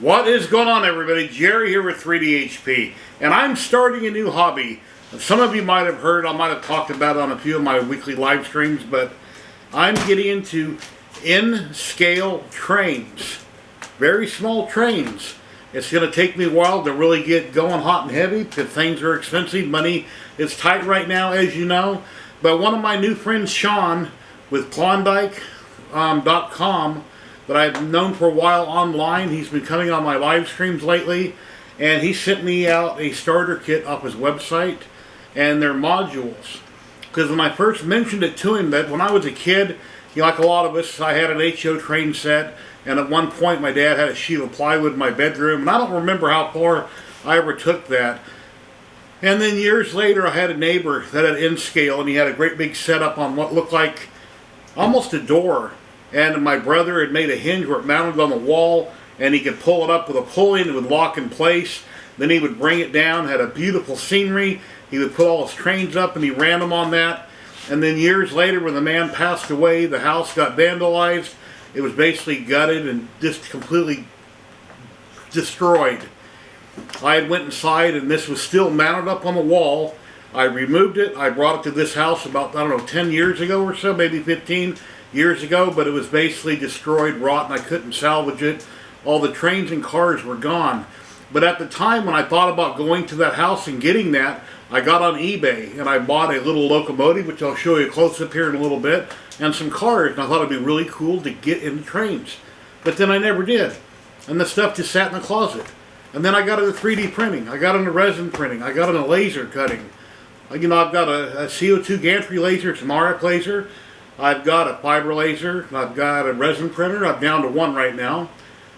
What is going on, everybody? Jerry here with 3DHP, and I'm starting a new hobby. Some of you might have heard, I might have talked about it on a few of my weekly live streams, but I'm getting into in-scale trains. Very small trains. It's going to take me a while to really get going hot and heavy because things are expensive. Money is tight right now, as you know. But one of my new friends, Sean, with klawndyke.com, that I've known for a while online. He's been coming on my live streams lately, and he sent me out a starter kit off his website and their modules. Because when I first mentioned it to him, that when I was a kid, like a lot of us, I had an HO train set, and at one point my dad had a sheet of plywood in my bedroom, and I don't remember how far I ever took that. And then years later, I had a neighbor that had N-scale, and he had a great big setup on what looked like almost a door. And my brother had made a hinge where it mounted on the wall, and he could pull it up with a pulley and it would lock in place. Then he would bring it down, had a beautiful scenery. He would put all his trains up and he ran them on that. And then years later, when the man passed away, the house got vandalized. It was basically gutted and just completely destroyed. I had went inside and this was still mounted up on the wall. I removed it. I brought it to this house about, 10 years ago or so, maybe 15 years ago, but it was basically destroyed, rotten. I couldn't salvage it. All the trains and cars were gone. But at the time when I thought about going to that house and getting that, I got on eBay and I bought a little locomotive, which I'll show you a close-up here in a little bit, and some cars, and I thought it'd be really cool to get into trains. But then I never did. And the stuff just sat in the closet. And then I got into 3D printing. I got into resin printing. I got into laser cutting. I've got a CO2 gantry laser, some RF laser. I've got a fiber laser, I've got a resin printer, I'm down to one right now.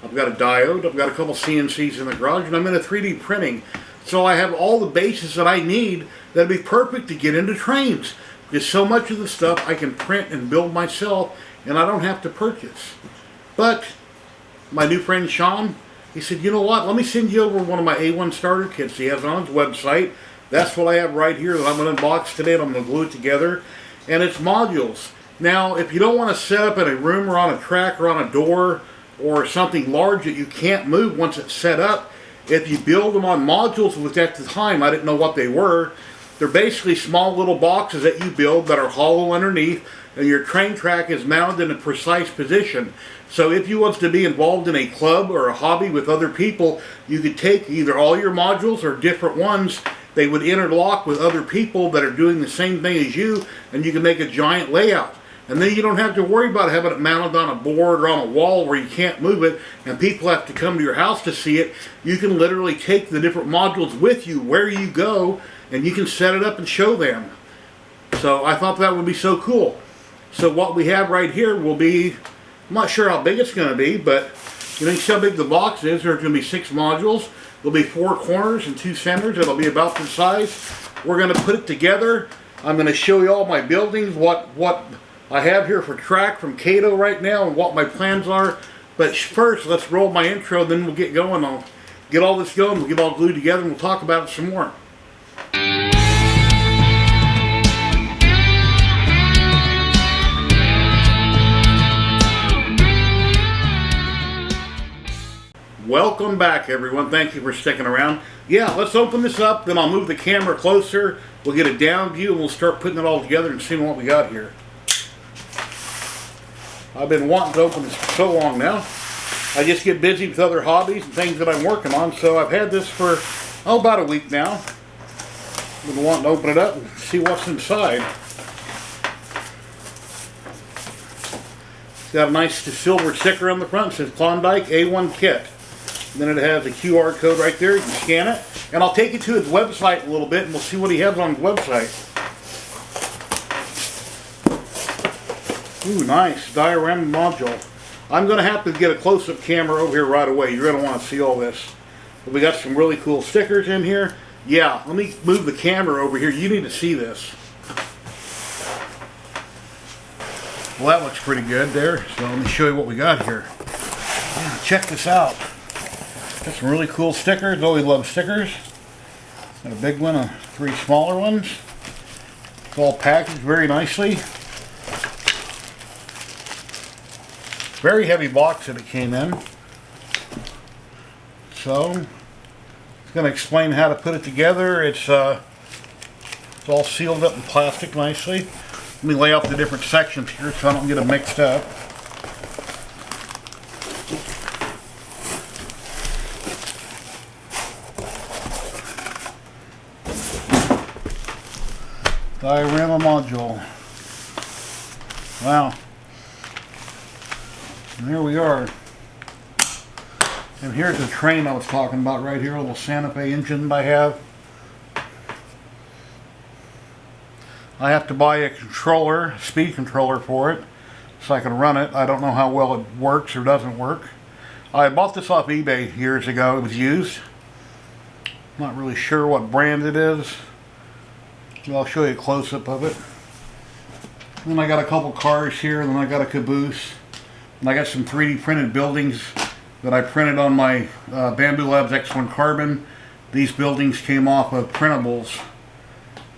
I've got a diode, I've got a couple CNCs in the garage, and I'm into 3D printing. So I have all the bases that I need that'd be perfect to get into trains. Because so much of the stuff I can print and build myself, and I don't have to purchase. But my new friend Sean, he said, you know what, let me send you over one of my A1 starter kits he has on his website. That's what I have right here that I'm going to unbox today, and I'm going to glue it together. And it's modules. Now, if you don't want to set up in a room or on a track or on a door or something large that you can't move once it's set up, if you build them on modules, which at the time I didn't know what they were, they're basically small little boxes that you build that are hollow underneath, and your train track is mounted in a precise position. So if you want to be involved in a club or a hobby with other people, you could take either all your modules or different ones. They would interlock with other people that are doing the same thing as you, and you can make a giant layout. And then you don't have to worry about having it mounted on a board or on a wall where you can't move it and people have to come to your house to see it. You can literally take the different modules with you where you go and you can set it up and show them. So I thought that would be so cool. So what we have right here will be, I'm not sure how big it's going to be, but you see how big the box is. There's going to be 6 modules. There'll be 4 corners and 2 centers. It'll be about this size. We're going to put it together. I'm going to show you all my buildings, what I have here for Trak from Cato right now and what my plans are. But first, let's roll my intro, then we'll get going. I'll get all this going, we'll get all glued together, and we'll talk about it some more. Welcome back, everyone. Thank you for sticking around. Yeah, let's open this up, then I'll move the camera closer. We'll get a down view, and we'll start putting it all together and seeing what we got here. I've been wanting to open this for so long now. I just get busy with other hobbies and things that I'm working on, so I've had this for, about a week now. I've been wanting to open it up and see what's inside. It's got a nice silver sticker on the front. It says Klondike A1 Kit. And then it has a QR code right there. You can scan it. And I'll take you to his website a little bit and we'll see what he has on his website. Ooh, nice diorama module. I'm going to have to get a close-up camera over here right away. You're going to want to see all this. But we got some really cool stickers in here. Yeah, let me move the camera over here. You need to see this. Well, that looks pretty good there. So let me show you what we got here. Yeah, check this out. Got some really cool stickers. Always love stickers. Got a big one, 3 smaller ones. It's all packaged very nicely. Very heavy box that it came in. So, I'm going to explain how to put it together. It's all sealed up in plastic nicely. Let me lay out the different sections here so I don't get them mixed up. Diorama module. Wow. And here we are. And here's the train I was talking about right here, a little Santa Fe engine I have. I have to buy a controller, speed controller for it, so I can run it. I don't know how well it works or doesn't work. I bought this off eBay years ago. It was used. Not really sure what brand it is. I'll show you a close-up of it. Then I got a couple cars here, and then I got a caboose. And I got some 3D printed buildings that I printed on my Bamboo Labs X1 Carbon. These buildings came off of printables.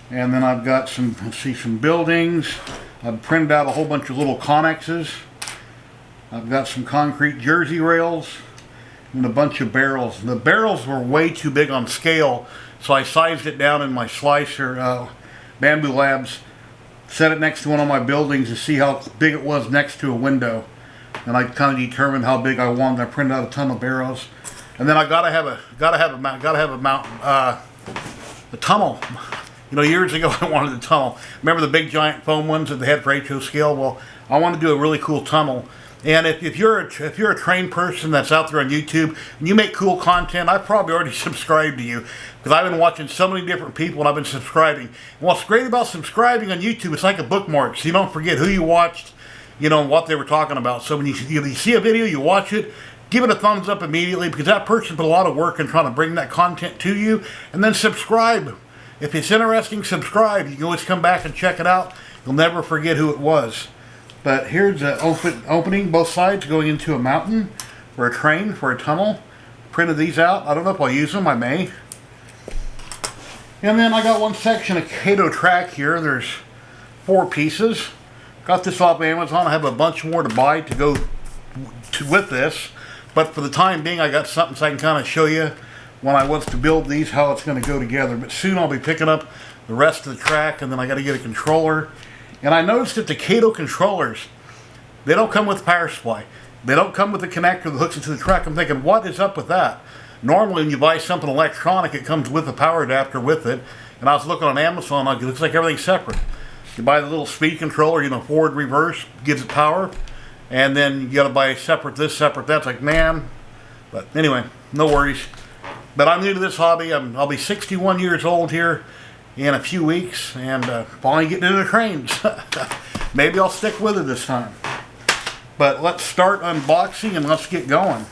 And then I've got some, let's see, some buildings. I've printed out a whole bunch of little connexes. I've got some concrete jersey rails and a bunch of barrels. The barrels were way too big on scale, so I sized it down in my slicer, Bamboo Labs, set it next to one of my buildings to see how big it was next to a window. And I kind of determined how big I wanted. I printed out a ton of barrels. And then I gotta have a tunnel. You know, years ago I wanted a tunnel. Remember the big giant foam ones that they had for HO scale? Well, I want to do a really cool tunnel. And if you're a trained person that's out there on YouTube and you make cool content, I probably already subscribed to you, because I've been watching so many different people and I've been subscribing. And what's great about subscribing on YouTube, it's like a bookmark, so you don't forget who you watched, you know, what they were talking about. So when you see a video, you watch it, give it a thumbs up immediately, because that person put a lot of work in trying to bring that content to you. And then subscribe. If it's interesting, subscribe. You can always come back and check it out. You'll never forget who it was. But here's an opening, both sides going into a mountain for a train, for a tunnel. Printed these out. I don't know if I'll use them. I may. And then I got one section of Trak here. There's 4 pieces. Got this off Amazon. I have a bunch more to buy to go with this. But for the time being, I got something so I can kind of show you when I want to build these, how it's going to go together. But soon I'll be picking up the rest of the track, and then I got to get a controller. And I noticed that the Kato controllers, they don't come with power supply. They don't come with the connector that hooks into the track. I'm thinking, what is up with that? Normally when you buy something electronic, it comes with a power adapter with it. And I was looking on Amazon, it looks like everything's separate. You buy the little speed controller, you know, forward, reverse, gives it power. And then you got to buy separate this, separate that. It's like, man. But anyway, no worries. But I'm new to this hobby. I'll be 61 years old here in a few weeks, and finally getting into trains. Maybe I'll stick with it this time. But let's start unboxing and let's get going.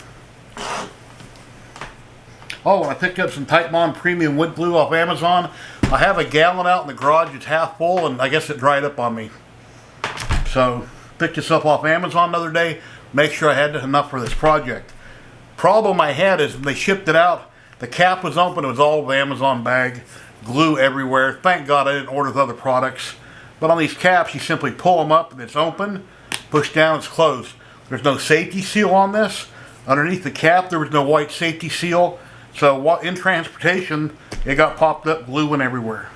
Oh, and I picked up some Titebond Premium Wood Glue off Amazon. I have a gallon out in the garage. It's half full, and I guess it dried up on me. So, picked this up off Amazon the other day. Make sure I had enough for this project. Problem I had is when they shipped it out, the cap was open. It was all the Amazon bag. Glue everywhere. Thank God I didn't order the other products. But on these caps, you simply pull them up and it's open. Push down, it's closed. There's no safety seal on this. Underneath the cap, there was no white safety seal. So in transportation, it got popped up, glue went everywhere.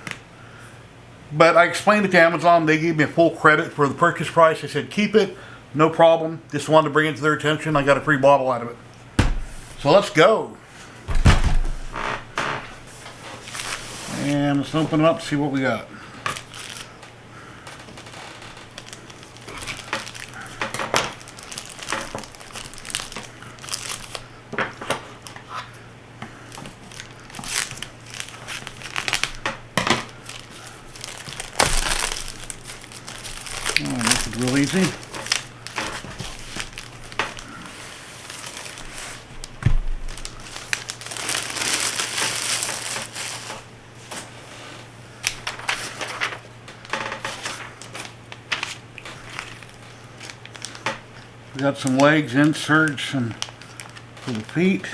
But I explained it to Amazon. They gave me a full credit for the purchase price. They said, keep it, no problem. Just wanted to bring it to their attention. I got a free bottle out of it. So let's go. And let's open it up and see what we got. Oh, this is real easy. We got some legs, inserts, and for the feet.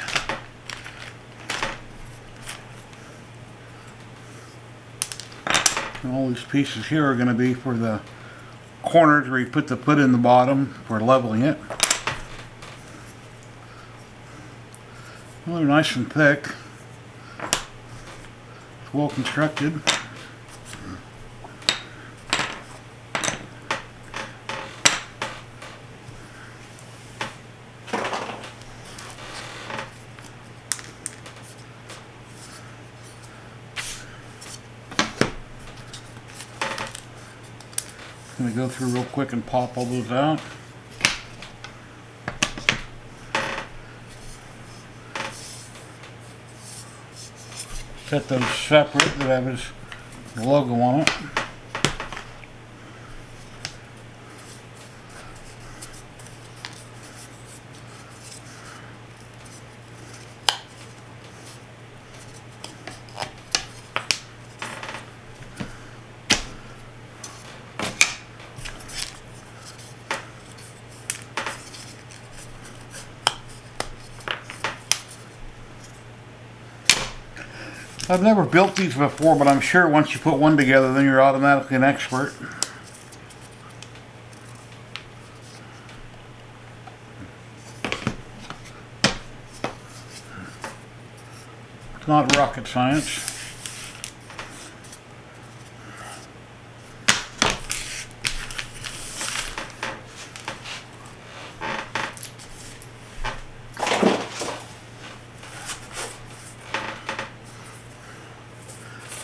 And all these pieces here are going to be for the corners where you put the foot in the bottom for leveling it. Well, they're nice and thick. It's well constructed. I'm going to go through real quick and pop all those out. Set those separate that have his logo on it. I've never built these before, but I'm sure once you put one together, then you're automatically an expert. It's not rocket science.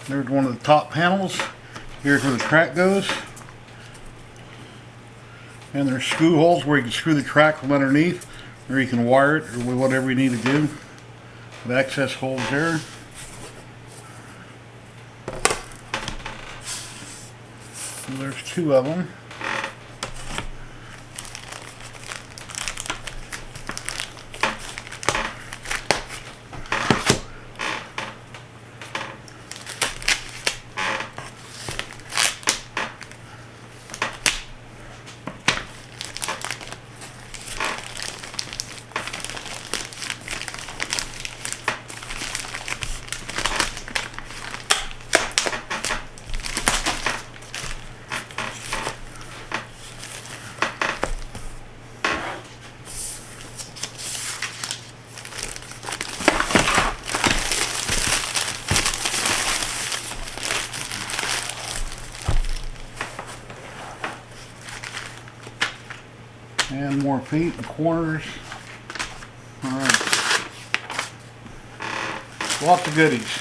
There's one of the top panels. Here's where the track goes. And there's screw holes where you can screw the track from underneath, or you can wire it, or whatever you need to do. The access holes there. And there's two of them. And more feet and corners. Alright. Lots of goodies.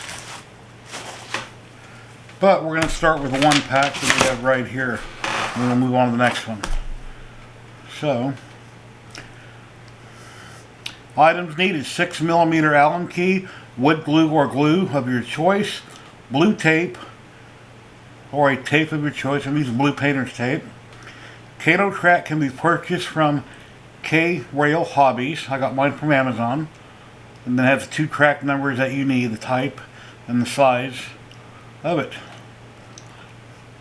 But we're going to start with the one pack that we have right here. And then we'll move on to the next one. So, items needed: 6mm Allen key, wood glue or glue of your choice, blue tape, or a tape of your choice. I'm using blue painter's tape. Trak can be purchased from K-Rail Hobbies. I got mine from Amazon. And then it has the 2 track numbers that you need, the type and the size of it.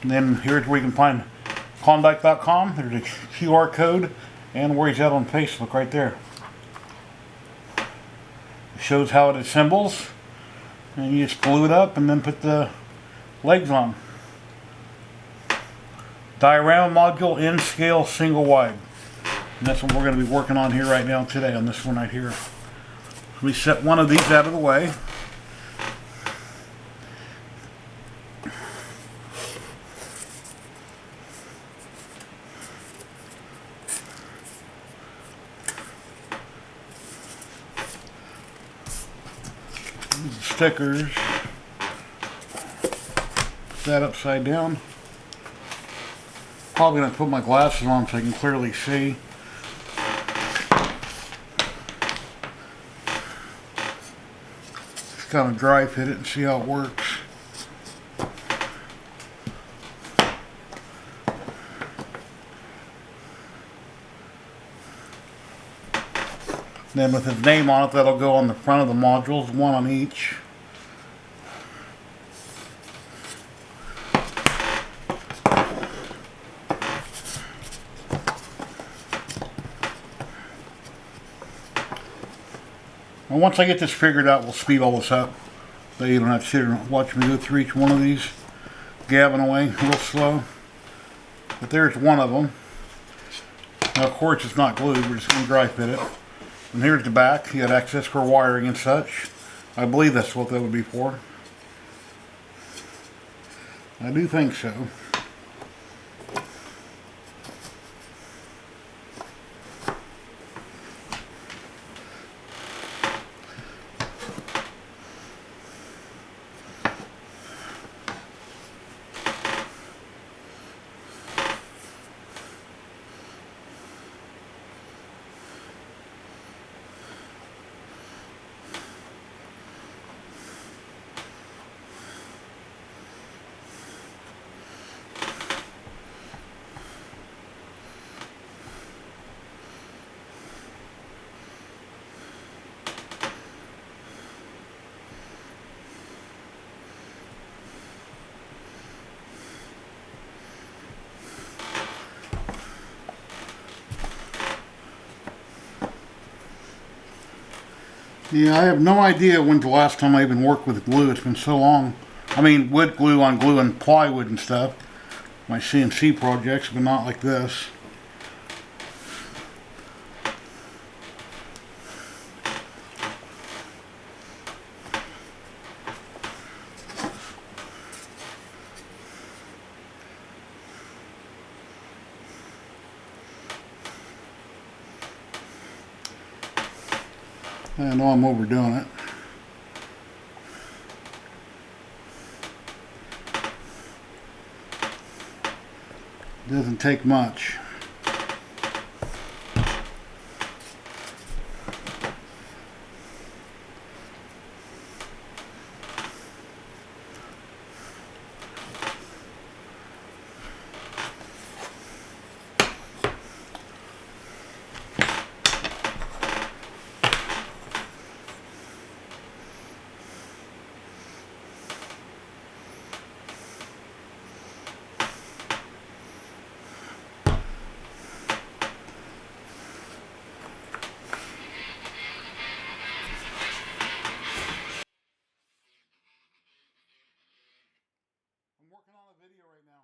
And then here's where you can find klawndyke.com. There's a QR code and where he's at on Facebook right there. It shows how it assembles. And you just glue it up and then put the legs on. Diorama module in scale single wide. And that's what we're going to be working on here right now today on this one right here. We set one of these out of the way. These are stickers. Put that upside down. Probably going to put my glasses on so I can clearly see. Just kind of dry fit it and see how it works. And then with his name on it, that'll go on the front of the modules, one on each. And once I get this figured out, we'll speed all this up. So you don't have to sit and watch me go through each one of these, gabbing away real slow. But there's one of them. Now of course it's not glued, we're just going to dry fit it. And here's the back. You got access for wiring and such. I believe that's what that would be for. I do think so. Yeah, I have no idea when's the last time I even worked with glue. It's been so long. I mean, wood glue on glue and plywood and stuff. My CNC projects, but not like this. I know I'm overdoing it. Doesn't take much. I'm working on a video right now.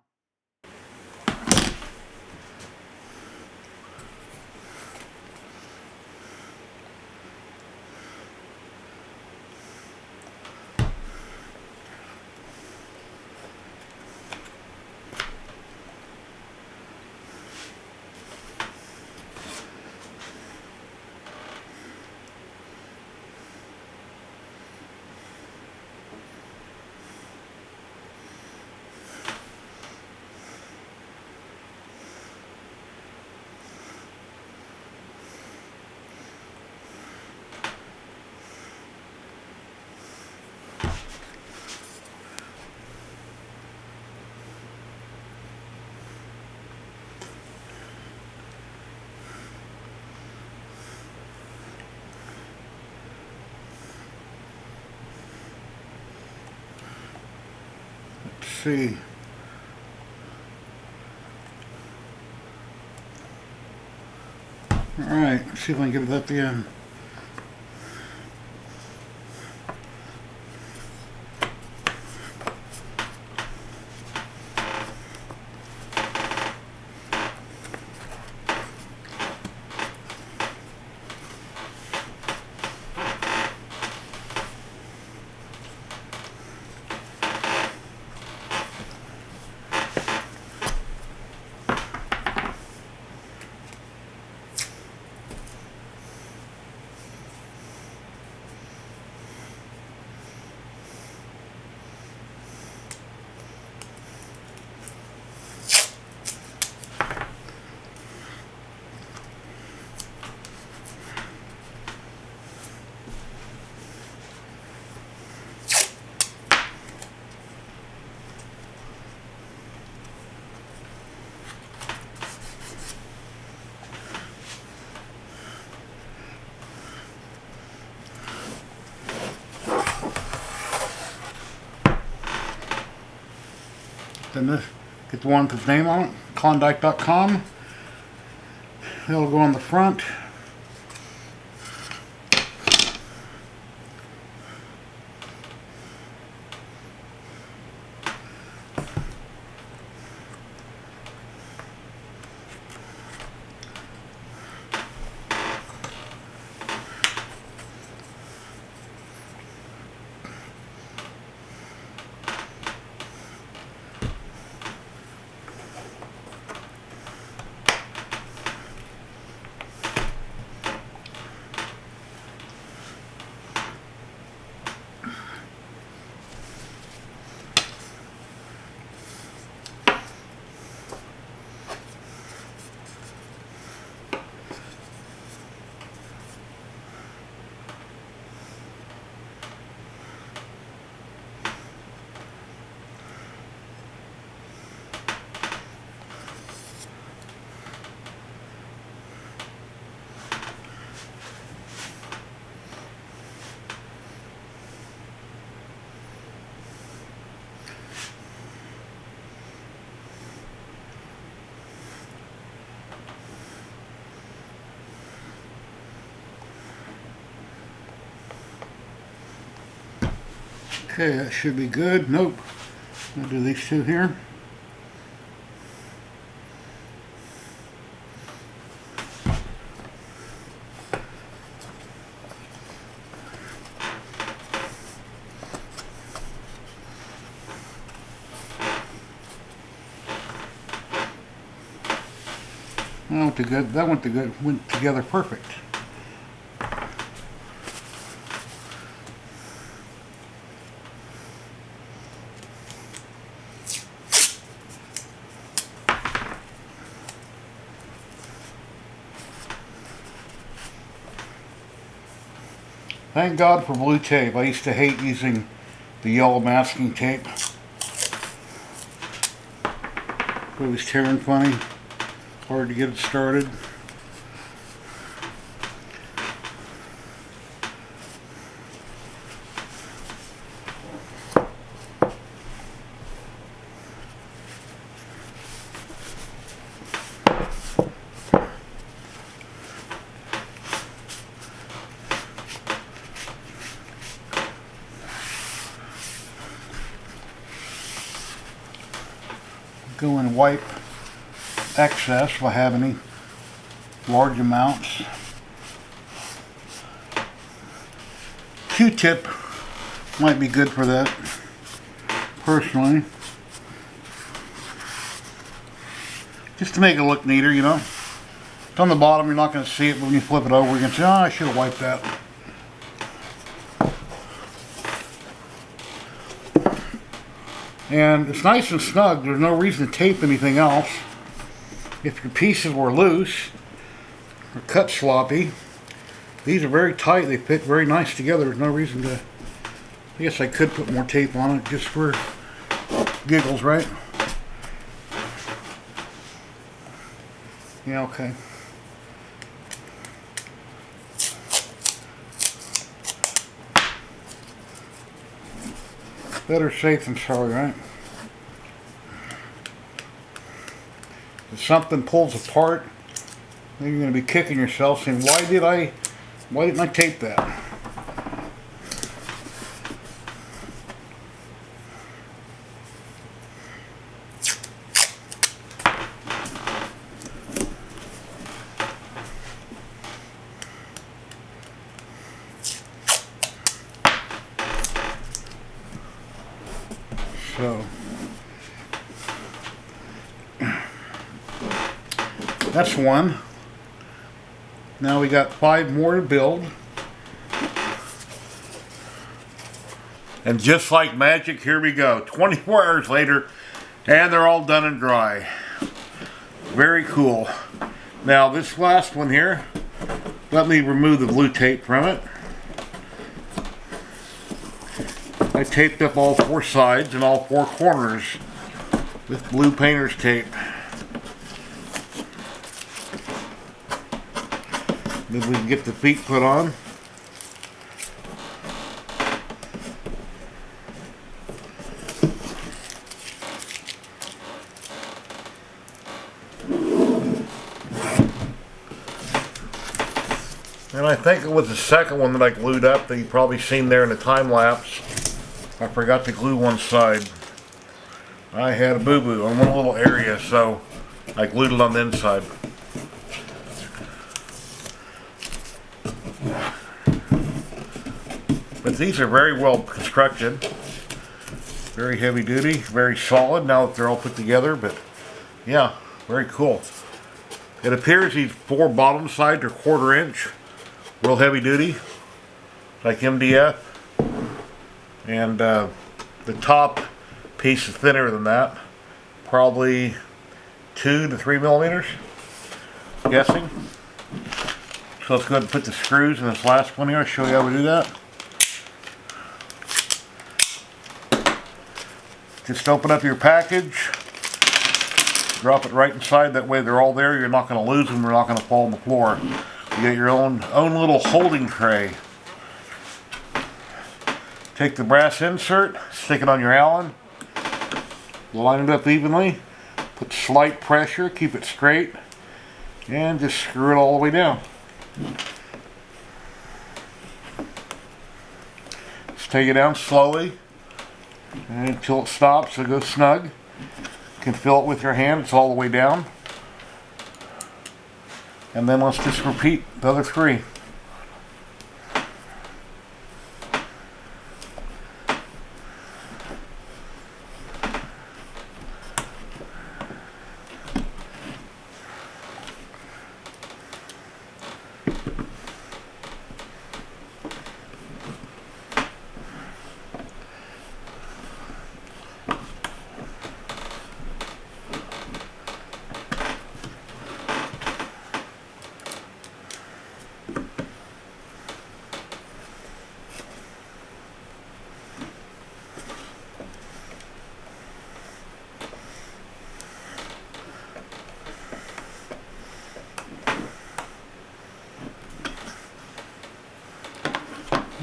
See. Alright, let's see if I can get it at the end. Then this, get the one with his name on it, klawndyke.com. It'll go on the front. Okay, that should be good. Nope. I'll do these two here. That went together perfect. Thank God for blue tape. I used to hate using the yellow masking tape. It was tearing funny. Hard to get it started. Go and wipe excess if I have any large amounts. Q-tip might be good for that, personally. Just to make it look neater, you know. It's on the bottom, you're not going to see it, but when you flip it over, you can say, oh, I should have wiped that. And it's nice and snug. There's no reason to tape anything else. If your pieces were loose or cut sloppy, these are very tight. They fit very nice together. There's no reason to. I guess I could put more tape on it just for giggles, right? Yeah, okay. Better safe than sorry, right? If something pulls apart, then you're going to be kicking yourself saying, why didn't I tape that? So that's one. Now we got 5 more to build. And just like magic, here we go. 24 hours later, and they're all done and dry. Very cool. Now this last one here, let me remove the blue tape from it. I taped up all 4 sides and all 4 corners with blue painter's tape. Then we can get the feet put on. And I think it was the second one that I glued up that you've probably seen there in the time lapse. I forgot to glue one side. I had a boo-boo on one little area, so I glued it on the inside. But these are very well constructed. Very heavy duty, very solid now that they're all put together, but yeah, very cool. It appears these 4 bottom sides are 1/4 inch, real heavy duty, like MDF. And the top piece is thinner than that, probably 2 to 3 millimeters, I'm guessing. So let's go ahead and put the screws in this last one here. I'll show you how we do that. Just open up your package, drop it right inside. That way they're all there. You're not going to lose them. They're not going to fall on the floor. You get your own little holding tray. Take the brass insert, stick it on your Allen, line it up evenly, put slight pressure, keep it straight, and just screw it all the way down. Just take it down slowly, And until it stops, it goes snug. You can fill it with your hand, it's all the way down. And then let's just repeat the other 3.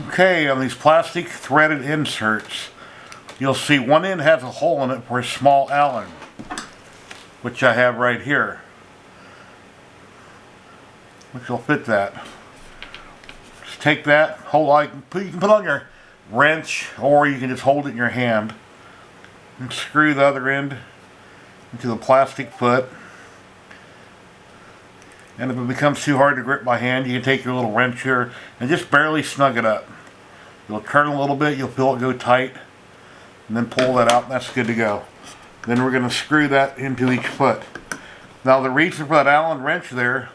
Okay, on these plastic threaded inserts, you'll see one end has a hole in it for a small Allen, which I have right here, which will fit that. Just take that, you can put on your wrench, or you can just hold it in your hand, and screw the other end into the plastic foot. And if it becomes too hard to grip by hand, you can take your little wrench here and just barely snug it up. You'll turn a little bit, you'll feel it go tight, and then pull that out, and that's good to go. Then we're going to screw that into each foot. Now the reason for that Allen wrench there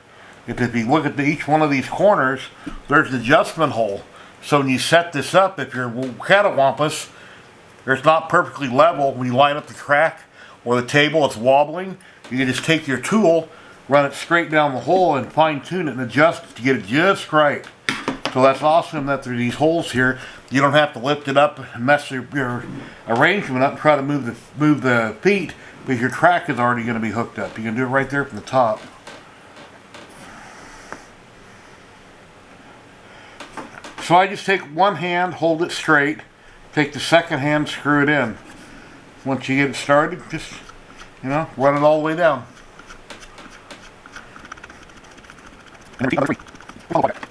is if you look at each one of these corners, there's an adjustment hole. So when you set this up, if you're catawampus, it's not perfectly level, when you line up the track or the table, it's wobbling, you can just take your tool, run it straight down the hole and fine tune it and adjust it to get it just right. So that's awesome that there are these holes here. You don't have to lift it up and mess your arrangement up and try to move the feet, because your track is already going to be hooked up. You can do it right there from the top. So I just take one hand, hold it straight, take the second hand, screw it in. Once you get it started, just, run it all the way down. And repeat number 3.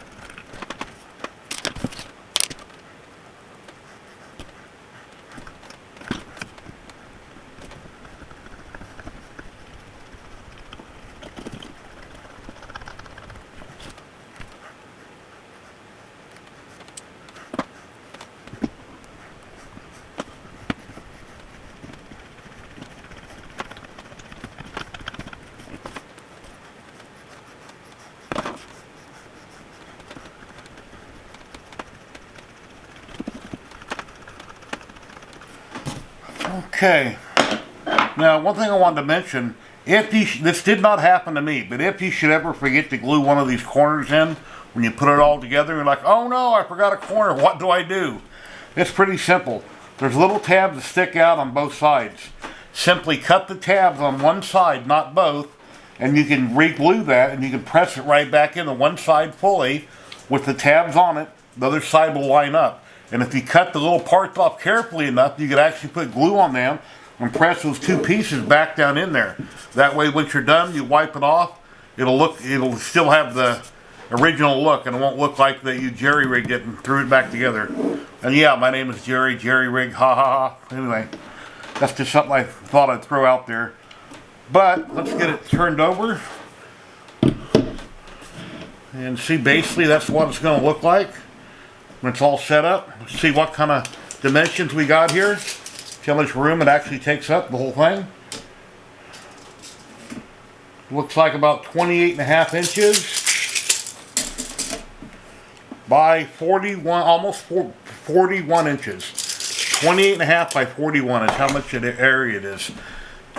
Okay, now one thing I wanted to mention, this did not happen to me, but if you should ever forget to glue one of these corners in, when you put it all together, you're like, oh no, I forgot a corner, what do I do? It's pretty simple. There's little tabs that stick out on both sides. Simply cut the tabs on one side, not both, and you can re-glue that, and you can press it right back into one side fully with the tabs on it. The other side will line up. And if you cut the little parts off carefully enough, you could actually put glue on them and press those 2 pieces back down in there. That way, once you're done, you wipe it off. It'll still have the original look, and it won't look like that you jerry-rigged it and threw it back together. And yeah, my name is Jerry, jerry-rig, ha ha ha. Anyway, that's just something I thought I'd throw out there. But let's get it turned over and see. Basically, that's what it's going to look like when it's all set up. Let's see what kind of dimensions we got here. See how much room it actually takes up, the whole thing. Looks like about 28.5 inches by 41, almost 41 inches. 28.5 by 41 is how much area it is.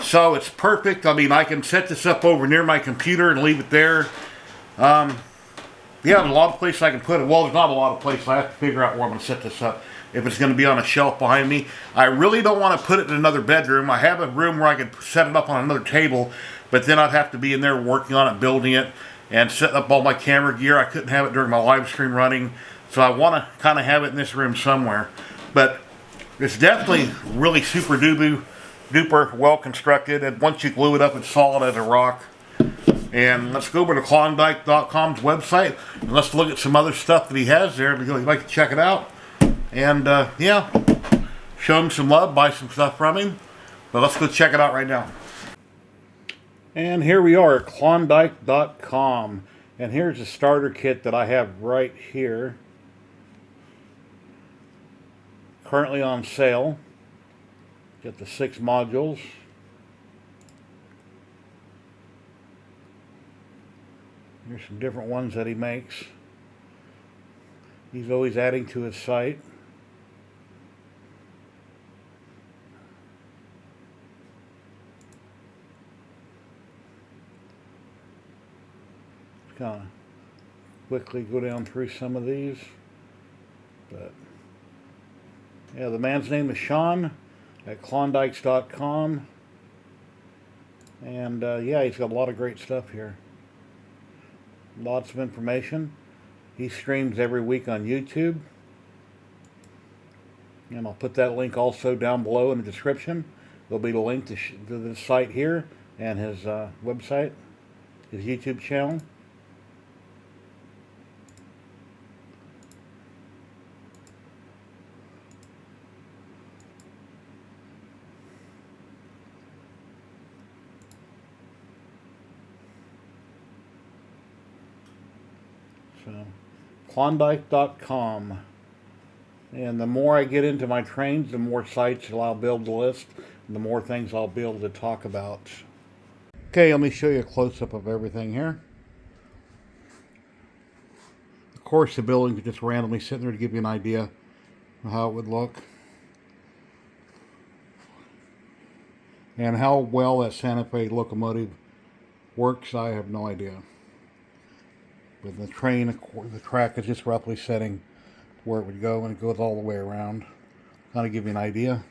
So it's perfect. I mean, I can set this up over near my computer and leave it there. Yeah, there's a lot of places I can put it. Well, there's not a lot of places. I have to figure out where I'm going to set this up. If it's going to be on a shelf behind me. I really don't want to put it in another bedroom. I have a room where I could set it up on another table, but then I'd have to be in there working on it, building it, and setting up all my camera gear. I couldn't have it during my live stream running, so I want to kind of have it in this room somewhere. But it's definitely really super duper well constructed, and once you glue it up, it's solid as a rock. And let's go over to klawndyke.com's website and let's look at some other stuff that he has there, because you'd like to check it out. And yeah, show him some love, buy some stuff from him. But let's go check it out right now. And here we are at klawndyke.com. And here's the starter kit that I have right here. Currently on sale. Get the 6 modules. Here's some different ones that he makes. He's always adding to his site. Kind of quickly go down through some of these, but yeah, the man's name is Sean at klawndykes.com, and yeah, he's got a lot of great stuff here. Lots of information. He streams every week on YouTube, and I'll put that link also down below in the description. There'll be the link to the site here and his website, his YouTube channel. So, klawndike.com. And the more I get into my trains, the more sites I'll build the list, and the more things I'll be able to talk about. Okay, let me show you a close-up of everything here. Of course, the building is just randomly sitting there to give you an idea of how it would look. And how well that Santa Fe locomotive works, I have no idea. With the train, the track is just roughly setting where it would go, and it goes all the way around. Kind of give you an idea.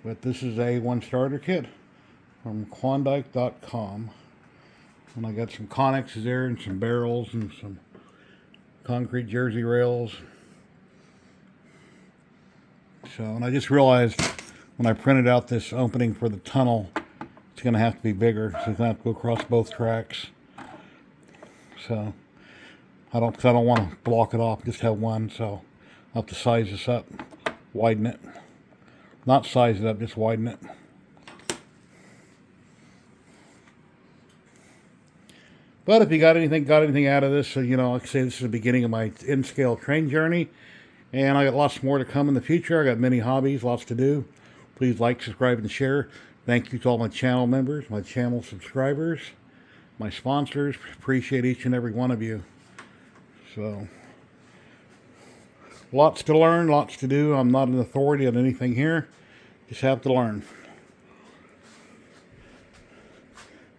But this is a 1 starter kit from klawndyke.com. And I got some connexes there, and some barrels, and some concrete jersey rails. So, and I just realized when I printed out this opening for the tunnel, it's going to have to be bigger, so it's going to have to go across both tracks. So I don't want to block it off, just have one, so I'll have to size this up, widen it. Not size it up, just widen it. But if you got anything out of this, so, you know, like I say, this is the beginning of my in-scale train journey, and I got lots more to come in the future. I got many hobbies, lots to do. Please like, subscribe, and share. Thank you to all my channel members, my channel subscribers, my sponsors. Appreciate each and every one of you. So, lots to learn, lots to do. I'm not an authority on anything here. Just have to learn.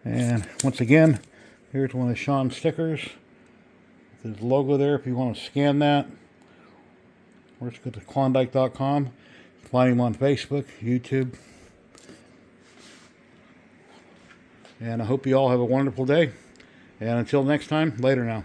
And once again, here's one of Sean's stickers. There's a logo there if you want to scan that. Or just go to klawndyke.com. Find him on Facebook, YouTube. And I hope you all have a wonderful day. And until next time, later now.